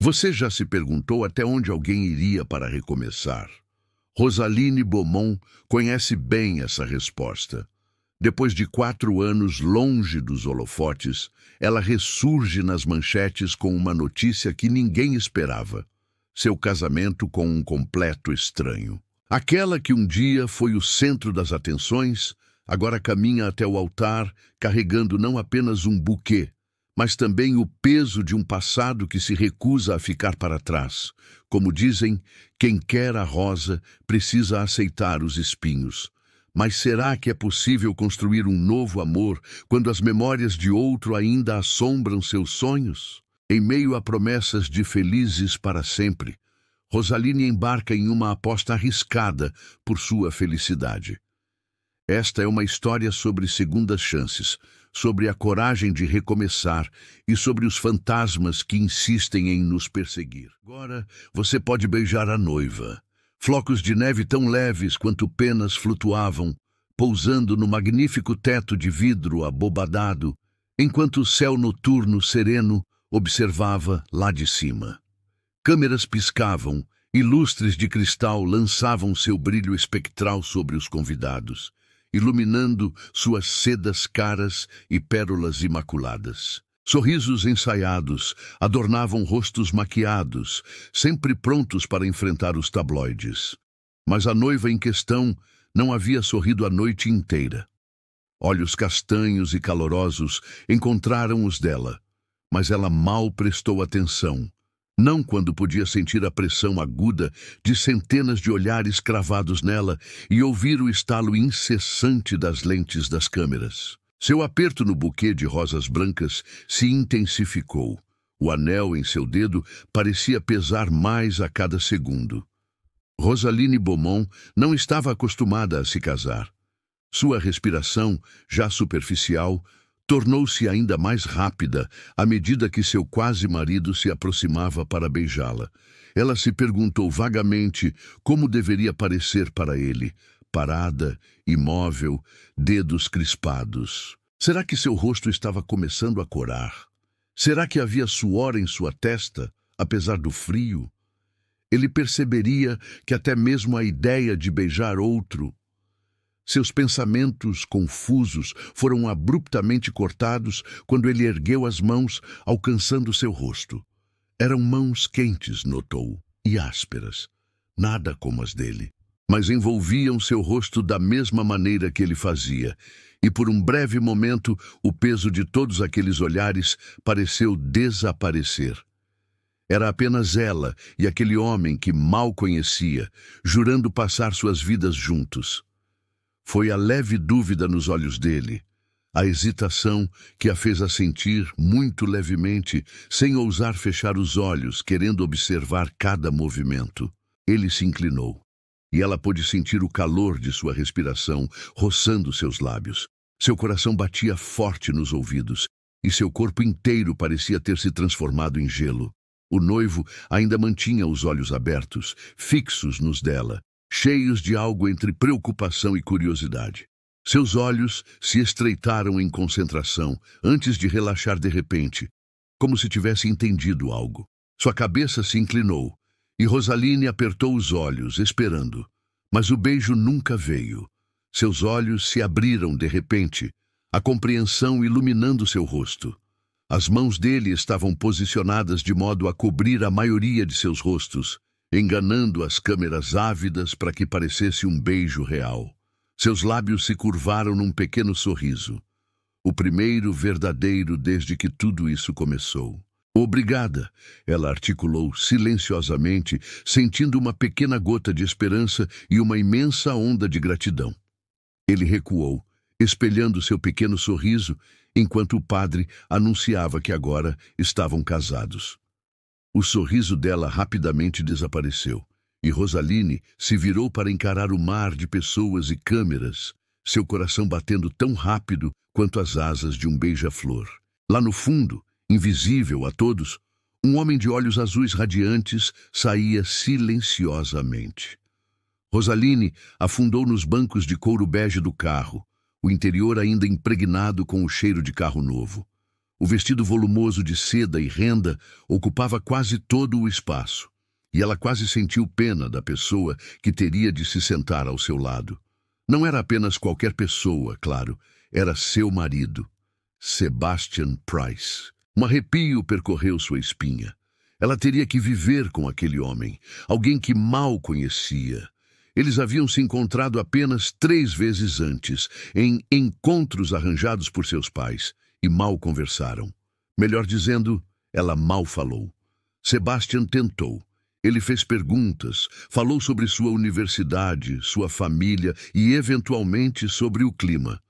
Você já se perguntou até onde alguém iria para recomeçar? Rosaline Beaumont conhece bem essa resposta. Depois de 4 anos longe dos holofotes, ela ressurge nas manchetes com uma notícia que ninguém esperava: seu casamento com um completo estranho. Aquela que um dia foi o centro das atenções, agora caminha até o altar carregando não apenas um buquê, mas também o peso de um passado que se recusa a ficar para trás. Como dizem, quem quer a rosa precisa aceitar os espinhos. Mas será que é possível construir um novo amor quando as memórias de outro ainda assombram seus sonhos? Em meio a promessas de felizes para sempre, Rosaline embarca em uma aposta arriscada por sua felicidade. Esta é uma história sobre segundas chances, sobre a coragem de recomeçar e sobre os fantasmas que insistem em nos perseguir. Agora você pode beijar a noiva. Flocos de neve tão leves quanto penas flutuavam, pousando no magnífico teto de vidro abobadado, enquanto o céu noturno sereno observava lá de cima. Câmeras piscavam e lustres de cristal lançavam seu brilho espectral sobre os convidados, iluminando suas sedas caras e pérolas imaculadas. Sorrisos ensaiados adornavam rostos maquiados, sempre prontos para enfrentar os tabloides. Mas a noiva em questão não havia sorrido a noite inteira. Olhos castanhos e calorosos encontraram os dela, mas ela mal prestou atenção. Não quando podia sentir a pressão aguda de centenas de olhares cravados nela e ouvir o estalo incessante das lentes das câmeras. Seu aperto no buquê de rosas brancas se intensificou. O anel em seu dedo parecia pesar mais a cada segundo. Rosaline Beaumont não estava acostumada a se casar. Sua respiração, já superficial, tornou-se ainda mais rápida à medida que seu quase-marido se aproximava para beijá-la. Ela se perguntou vagamente como deveria parecer para ele, parada, imóvel, dedos crispados. Será que seu rosto estava começando a corar? Será que havia suor em sua testa, apesar do frio? Ele perceberia que até mesmo a ideia de beijar outro. Seus pensamentos confusos foram abruptamente cortados quando ele ergueu as mãos, alcançando seu rosto. Eram mãos quentes, notou, e ásperas, nada como as dele. Mas envolviam seu rosto da mesma maneira que ele fazia, e por um breve momento o peso de todos aqueles olhares pareceu desaparecer. Era apenas ela e aquele homem que mal conhecia, jurando passar suas vidas juntos. Foi a leve dúvida nos olhos dele, a hesitação que a fez assentir muito levemente, sem ousar fechar os olhos, querendo observar cada movimento. Ele se inclinou, e ela pôde sentir o calor de sua respiração roçando seus lábios. Seu coração batia forte nos ouvidos, e seu corpo inteiro parecia ter se transformado em gelo. O noivo ainda mantinha os olhos abertos, fixos nos dela, cheios de algo entre preocupação e curiosidade. Seus olhos se estreitaram em concentração, antes de relaxar de repente, como se tivesse entendido algo. Sua cabeça se inclinou, e Rosaline apertou os olhos, esperando. Mas o beijo nunca veio. Seus olhos se abriram de repente, a compreensão iluminando seu rosto. As mãos dele estavam posicionadas de modo a cobrir a maioria de seus rostos, enganando as câmeras ávidas para que parecesse um beijo real. Seus lábios se curvaram num pequeno sorriso. O primeiro verdadeiro desde que tudo isso começou. Obrigada, ela articulou silenciosamente, sentindo uma pequena gota de esperança e uma imensa onda de gratidão. Ele recuou, espelhando seu pequeno sorriso, enquanto o padre anunciava que agora estavam casados. O sorriso dela rapidamente desapareceu, e Rosaline se virou para encarar o mar de pessoas e câmeras, seu coração batendo tão rápido quanto as asas de um beija-flor. Lá no fundo, invisível a todos, um homem de olhos azuis radiantes saía silenciosamente. Rosaline afundou nos bancos de couro bege do carro, o interior ainda impregnado com o cheiro de carro novo. O vestido volumoso de seda e renda ocupava quase todo o espaço, e ela quase sentiu pena da pessoa que teria de se sentar ao seu lado. Não era apenas qualquer pessoa, claro, era seu marido, Sebastian Price. Um arrepio percorreu sua espinha. Ela teria que viver com aquele homem, alguém que mal conhecia. Eles haviam se encontrado apenas 3 vezes antes, em encontros arranjados por seus pais, e mal conversaram. Melhor dizendo, ela mal falou. Sebastian tentou. Ele fez perguntas, falou sobre sua universidade, sua família e, eventualmente, sobre o clima.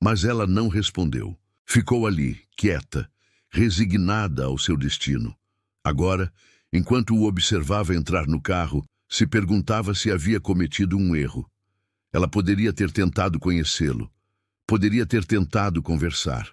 Mas ela não respondeu. Ficou ali, quieta, resignada ao seu destino. Agora, enquanto o observava entrar no carro, se perguntava se havia cometido um erro. Ela poderia ter tentado conhecê-lo, poderia ter tentado conversar.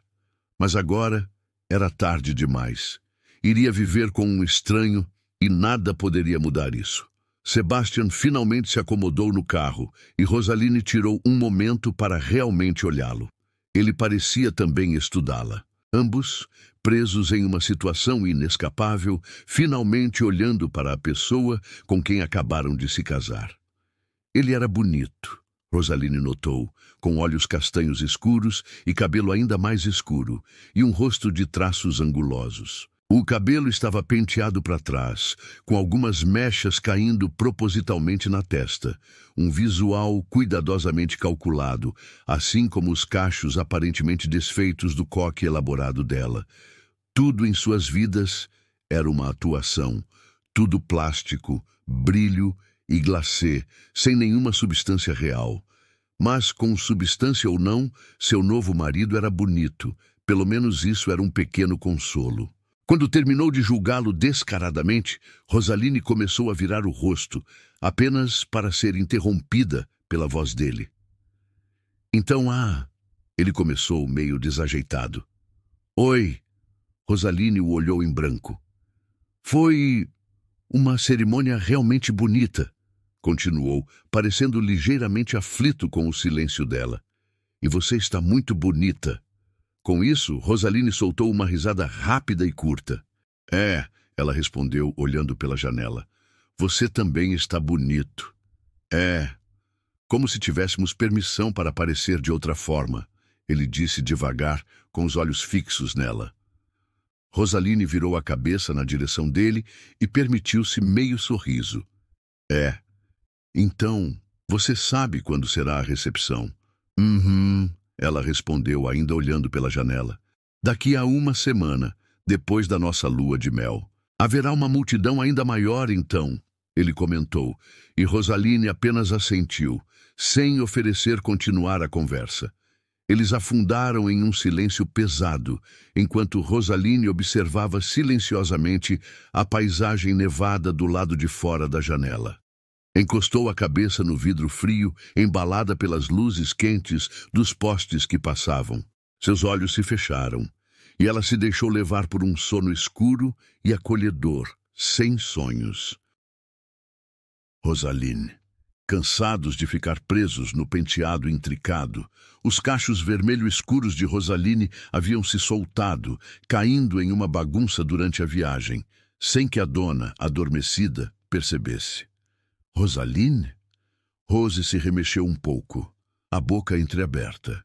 Mas agora era tarde demais. Iria viver com um estranho e nada poderia mudar isso. Sebastian finalmente se acomodou no carro e Rosaline tirou um momento para realmente olhá-lo. Ele parecia também estudá-la. Ambos, presos em uma situação inescapável, finalmente olhando para a pessoa com quem acabaram de se casar. Ele era bonito, Rosaline notou, com olhos castanhos escuros e cabelo ainda mais escuro, e um rosto de traços angulosos. O cabelo estava penteado para trás, com algumas mechas caindo propositalmente na testa, um visual cuidadosamente calculado, assim como os cachos aparentemente desfeitos do coque elaborado dela. Tudo em suas vidas era uma atuação, tudo plástico, brilho e glacê, sem nenhuma substância real. Mas, com substância ou não, seu novo marido era bonito, pelo menos isso era um pequeno consolo. Quando terminou de julgá-lo descaradamente, Rosaline começou a virar o rosto, apenas para ser interrompida pela voz dele. Então, ele começou meio desajeitado. Oi, Rosaline o olhou em branco. Foi uma cerimônia realmente bonita, continuou, parecendo ligeiramente aflito com o silêncio dela. E você está muito bonita. Com isso, Rosaline soltou uma risada rápida e curta. Ela respondeu, olhando pela janela. Você também está bonito. Como se tivéssemos permissão para parecer de outra forma, ele disse devagar, com os olhos fixos nela. Rosaline virou a cabeça na direção dele e permitiu-se meio sorriso. Então, você sabe quando será a recepção? Ela respondeu, ainda olhando pela janela. Daqui a 1 semana, depois da nossa lua de mel. Haverá uma multidão ainda maior, então, ele comentou, e Rosaline apenas assentiu, sem oferecer continuar a conversa. Eles afundaram em um silêncio pesado, enquanto Rosaline observava silenciosamente a paisagem nevada do lado de fora da janela. Encostou a cabeça no vidro frio, embalada pelas luzes quentes dos postes que passavam. Seus olhos se fecharam, e ela se deixou levar por um sono escuro e acolhedor, sem sonhos. Rosaline. Cansados de ficar presos no penteado intricado, os cachos vermelho escuros de Rosaline haviam se soltado, caindo em uma bagunça durante a viagem, sem que a dona, adormecida, percebesse. Rosaline? Rose se remexeu um pouco, a boca entreaberta.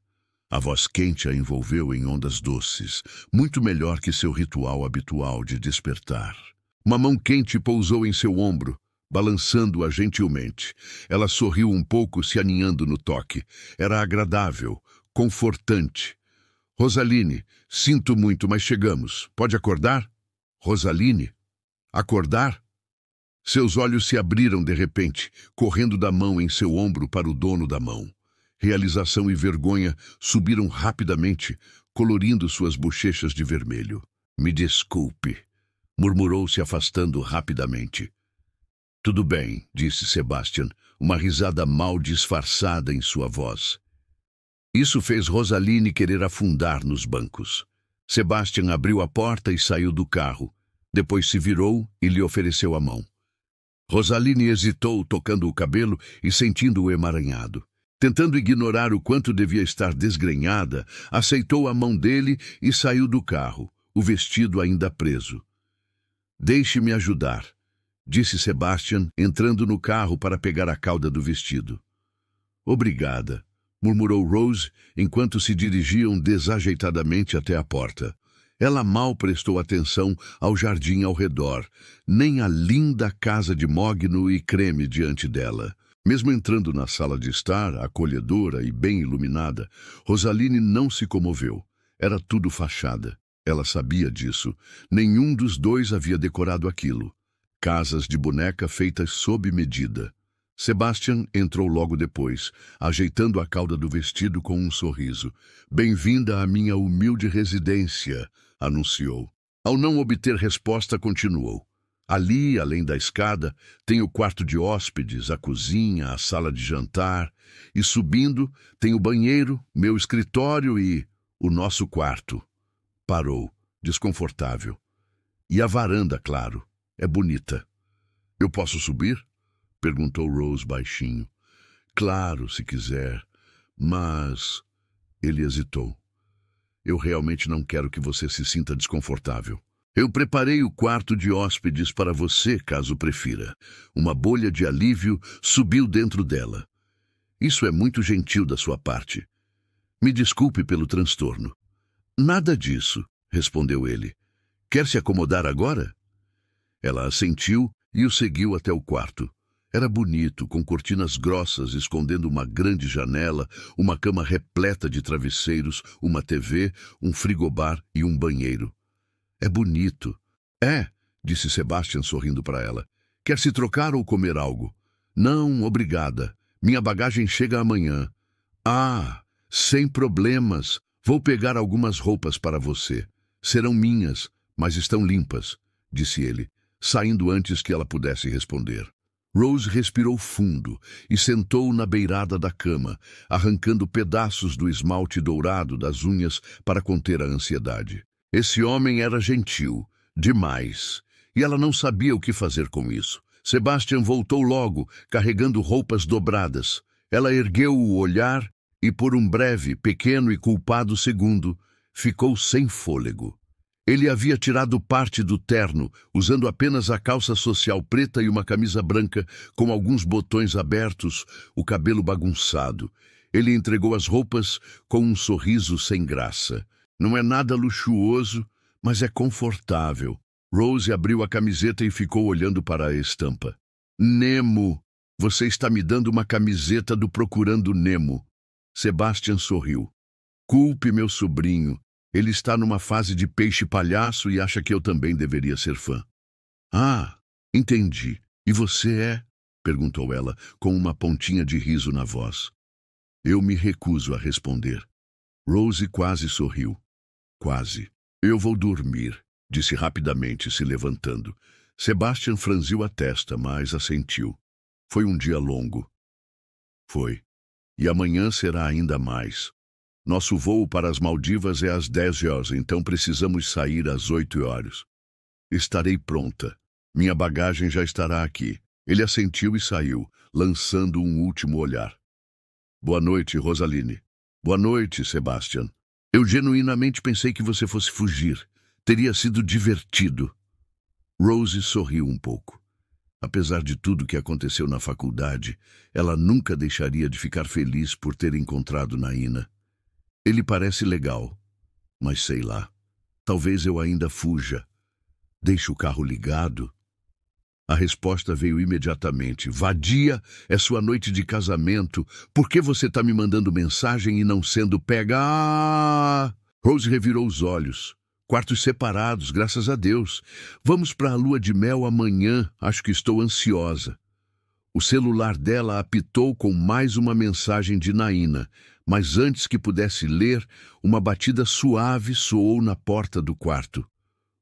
A voz quente a envolveu em ondas doces, muito melhor que seu ritual habitual de despertar. Uma mão quente pousou em seu ombro, balançando-a gentilmente. Ela sorriu um pouco, se aninhando no toque. Era agradável, confortante. Rosaline, sinto muito, mas chegamos. Pode acordar? Rosaline? Acordar? Seus olhos se abriram de repente, correndo da mão em seu ombro para o dono da mão. Realização e vergonha subiram rapidamente, colorindo suas bochechas de vermelho. Me desculpe, murmurou se afastando rapidamente. Tudo bem, disse Sebastian, uma risada mal disfarçada em sua voz. Isso fez Rosaline querer afundar nos bancos. Sebastian abriu a porta e saiu do carro. Depois se virou e lhe ofereceu a mão. Rosaline hesitou, tocando o cabelo e sentindo-o emaranhado. Tentando ignorar o quanto devia estar desgrenhada, aceitou a mão dele e saiu do carro, o vestido ainda preso. Deixe-me ajudar, disse Sebastian, entrando no carro para pegar a cauda do vestido. Obrigada, murmurou Rose enquanto se dirigiam desajeitadamente até a porta. Ela mal prestou atenção ao jardim ao redor, nem à linda casa de mogno e creme diante dela. Mesmo entrando na sala de estar, acolhedora e bem iluminada, Rosaline não se comoveu. Era tudo fachada. Ela sabia disso. Nenhum dos dois havia decorado aquilo. Casas de boneca feitas sob medida. Sebastian entrou logo depois, ajeitando a cauda do vestido com um sorriso. "Bem-vinda à minha humilde residência", anunciou. Ao não obter resposta, continuou. "Ali, além da escada, tem o quarto de hóspedes, a cozinha, a sala de jantar. E subindo, tem o banheiro, meu escritório e o nosso quarto." Parou, desconfortável. "E a varanda, claro. É bonita." "Eu posso subir?" perguntou Rose baixinho. "Claro, se quiser, mas..." Ele hesitou. "Eu realmente não quero que você se sinta desconfortável. Eu preparei o quarto de hóspedes para você, caso prefira." Uma bolha de alívio subiu dentro dela. "Isso é muito gentil da sua parte. Me desculpe pelo transtorno." "Nada disso", respondeu ele. "Quer se acomodar agora?" Ela assentiu e o seguiu até o quarto. Era bonito, com cortinas grossas escondendo uma grande janela, uma cama repleta de travesseiros, uma TV, um frigobar e um banheiro. "É bonito." "É", disse Sebastian sorrindo para ela. "Quer se trocar ou comer algo?" "Não, obrigada. Minha bagagem chega amanhã." "Ah, sem problemas. Vou pegar algumas roupas para você. Serão minhas, mas estão limpas", disse ele, saindo antes que ela pudesse responder. Rose respirou fundo e sentou na beirada da cama, arrancando pedaços do esmalte dourado das unhas para conter a ansiedade. Esse homem era gentil, demais, e ela não sabia o que fazer com isso. Sebastian voltou logo, carregando roupas dobradas. Ela ergueu o olhar e, por um breve, pequeno e culpado segundo, ficou sem fôlego. Ele havia tirado parte do terno, usando apenas a calça social preta e uma camisa branca com alguns botões abertos, o cabelo bagunçado. Ele entregou as roupas com um sorriso sem graça. "Não é nada luxuoso, mas é confortável." Rose abriu a camiseta e ficou olhando para a estampa. "Nemo! Você está me dando uma camiseta do Procurando Nemo." Sebastian sorriu. "Culpe meu sobrinho. Ele está numa fase de peixe-palhaço e acha que eu também deveria ser fã." "Ah, entendi. E você é?" perguntou ela, com uma pontinha de riso na voz. "Eu me recuso a responder." Rose quase sorriu. "Quase." "Eu vou dormir", disse rapidamente, se levantando. Sebastian franziu a testa, mas assentiu. "Foi um dia longo." "Foi. E amanhã será ainda mais. Nosso voo para as Maldivas é às 10 horas, então precisamos sair às 8 horas. "Estarei pronta. Minha bagagem já estará aqui." Ele assentiu e saiu, lançando um último olhar. "Boa noite, Rosaline." "Boa noite, Sebastian. Eu genuinamente pensei que você fosse fugir. Teria sido divertido." Rose sorriu um pouco. Apesar de tudo que aconteceu na faculdade, ela nunca deixaria de ficar feliz por ter encontrado Naina. "Ele parece legal, mas sei lá. Talvez eu ainda fuja. Deixe o carro ligado?" A resposta veio imediatamente. "Vadia, é sua noite de casamento. Por que você está me mandando mensagem e não sendo pega?" "Ah!" Rose revirou os olhos. "Quartos separados, graças a Deus. Vamos para a lua de mel amanhã. Acho que estou ansiosa." O celular dela apitou com mais uma mensagem de Naina, mas antes que pudesse ler, uma batida suave soou na porta do quarto.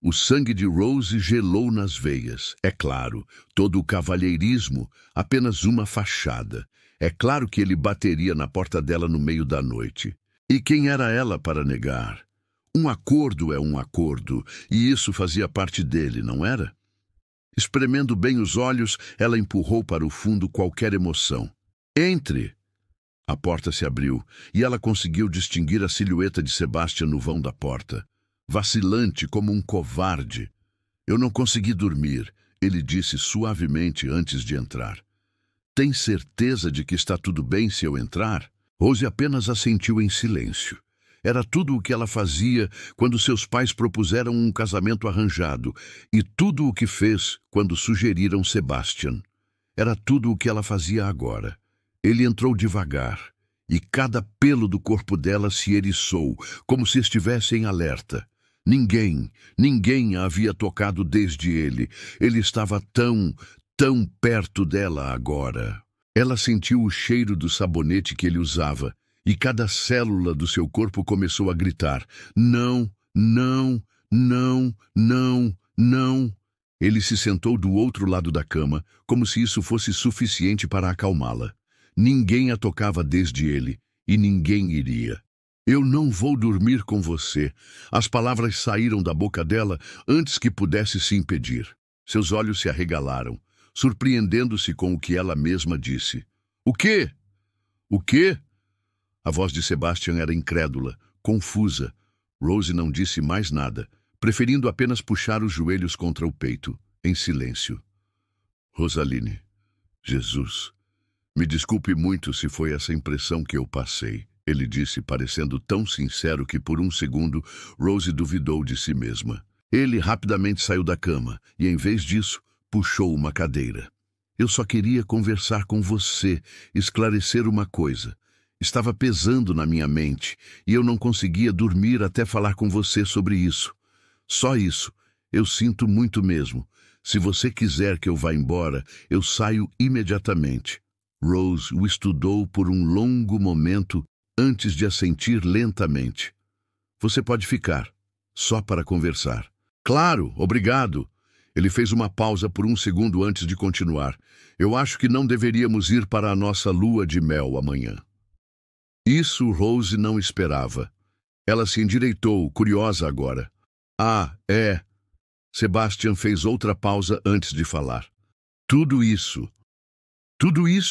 O sangue de Rose gelou nas veias. É claro, todo o cavalheirismo, apenas uma fachada. É claro que ele bateria na porta dela no meio da noite. E quem era ela para negar? Um acordo é um acordo, e isso fazia parte dele, não era? Espremendo bem os olhos, ela empurrou para o fundo qualquer emoção. "Entre!" A porta se abriu, e ela conseguiu distinguir a silhueta de Sebastian no vão da porta. vacilante como um covarde. Eu não consegui dormir, ele disse suavemente antes de entrar. Tem certeza de que está tudo bem se eu entrar? Rose apenas assentiu em silêncio. Era tudo o que ela fazia quando seus pais propuseram um casamento arranjado, e tudo o que fez quando sugeriram Sebastian. Era tudo o que ela fazia agora. Ele entrou devagar, e cada pelo do corpo dela se eriçou, como se estivesse em alerta. Ninguém a havia tocado desde ele. Ele estava tão perto dela agora. Ela sentiu o cheiro do sabonete que ele usava, e cada célula do seu corpo começou a gritar: não, não, não, não, não. Ele se sentou do outro lado da cama, como se isso fosse suficiente para acalmá-la. Ninguém a tocava desde ele, e ninguém iria. Eu não vou dormir com você. As palavras saíram da boca dela antes que pudesse se impedir. Seus olhos se arregalaram, surpreendendo-se com o que ela mesma disse. O quê? O quê? A voz de Sebastian era incrédula, confusa. Rose não disse mais nada, preferindo apenas puxar os joelhos contra o peito, em silêncio. Rosaline, Jesus, me desculpe muito se foi essa impressão que eu passei, ele disse, parecendo tão sincero que por um segundo Rose duvidou de si mesma. Ele rapidamente saiu da cama e, em vez disso, puxou uma cadeira. Eu só queria conversar com você, esclarecer uma coisa. Estava pesando na minha mente, e eu não conseguia dormir até falar com você sobre isso. Só isso. Eu sinto muito mesmo. Se você quiser que eu vá embora, eu saio imediatamente. Rose o estudou por um longo momento antes de assentir lentamente. Você pode ficar, só para conversar. Claro, obrigado. Ele fez uma pausa por um segundo antes de continuar. Eu acho que não deveríamos ir para a nossa lua de mel amanhã. Isso Rose não esperava. Ela se endireitou, curiosa agora. Ah, é. Sebastian fez outra pausa antes de falar. Tudo isso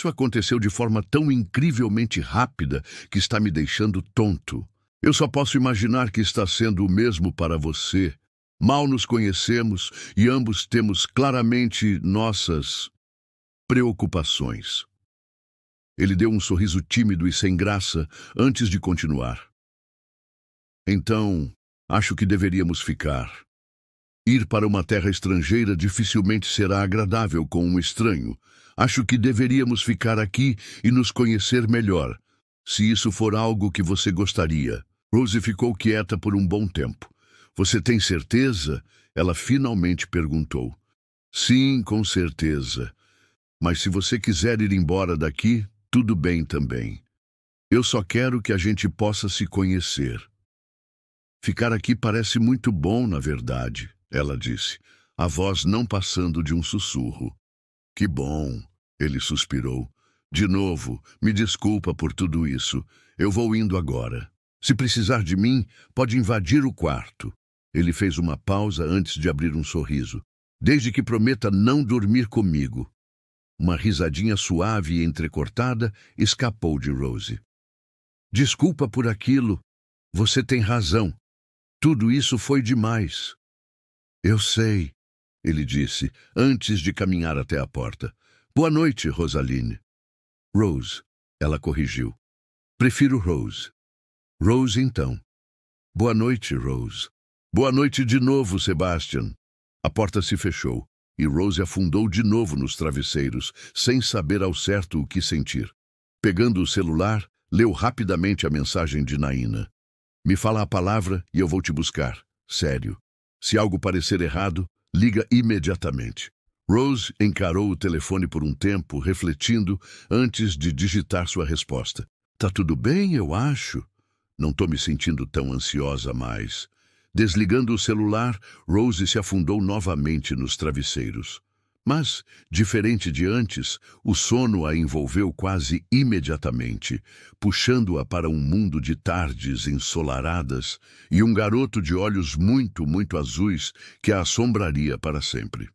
aconteceu de forma tão incrivelmente rápida que está me deixando tonto. Eu só posso imaginar que está sendo o mesmo para você. Mal nos conhecemos e ambos temos claramente nossas preocupações. Ele deu um sorriso tímido e sem graça antes de continuar. Então, acho que deveríamos ficar. Ir para uma terra estrangeira dificilmente será agradável com um estranho. Acho que deveríamos ficar aqui e nos conhecer melhor, se isso for algo que você gostaria. Rose ficou quieta por um bom tempo. Você tem certeza? Ela finalmente perguntou. Sim, com certeza. Mas se você quiser ir embora daqui, tudo bem também. Eu só quero que a gente possa se conhecer. Ficar aqui parece muito bom, na verdade, ela disse, a voz não passando de um sussurro. Que bom, ele suspirou. De novo, me desculpa por tudo isso. Eu vou indo agora. Se precisar de mim, pode invadir o quarto. Ele fez uma pausa antes de abrir um sorriso. Desde que prometa não dormir comigo. Uma risadinha suave e entrecortada escapou de Rose. Desculpa por aquilo. Você tem razão. Tudo isso foi demais. Eu sei, ele disse, antes de caminhar até a porta. Boa noite, Rosaline. Rose, ela corrigiu. Prefiro Rose. Rose, então. Boa noite, Rose. Boa noite de novo, Sebastian. A porta se fechou, e Rose afundou de novo nos travesseiros, sem saber ao certo o que sentir. Pegando o celular, leu rapidamente a mensagem de Naina. Me fala a palavra e eu vou te buscar. Sério. Se algo parecer errado, liga imediatamente. Rose encarou o telefone por um tempo, refletindo, antes de digitar sua resposta. Tá tudo bem, eu acho. Não tô me sentindo tão ansiosa mais. Desligando o celular, Rose se afundou novamente nos travesseiros. Mas, diferente de antes, o sono a envolveu quase imediatamente, puxando-a para um mundo de tardes ensolaradas e um garoto de olhos muito azuis que a assombraria para sempre.